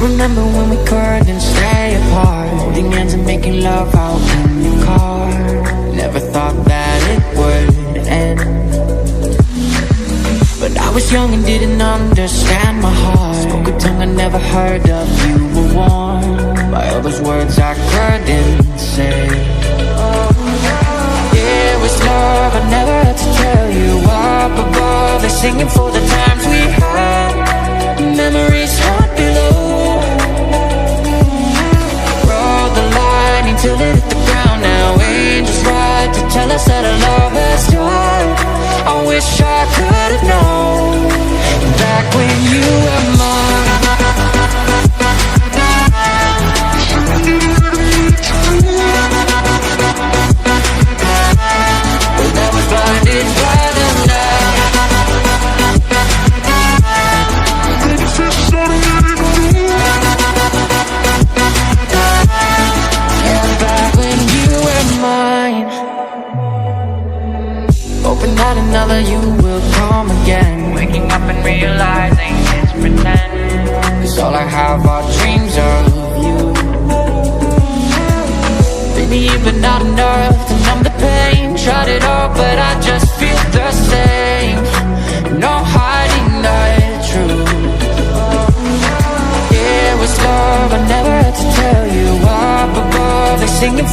remember when we couldn't stay apart, holding hands and making love out in the car. Never thought that it would end, but I was young and didn't understand my heart. Spoke a tongue I never heard of. You were warm by all those words I couldn't say. Yeah, it was love, I never had to tell you. Up above, they're singing for the times we had. Memories haunt below. Rode the line until it hit the ground. Now angels ride to tell us that our love has died. I wish I could have known back when you were mine. But I was blinded by the night. Yeah, back when you were mine. Hoping that another you will come again. Waking up and realizing it's pretend. 'Cause all I have are dreams of you. Baby, you've been not enough to numb the pain. Tried it all, but I just feel the same. No hiding the truth. Yeah, it was love, I never had to tell you. Up above, they're singing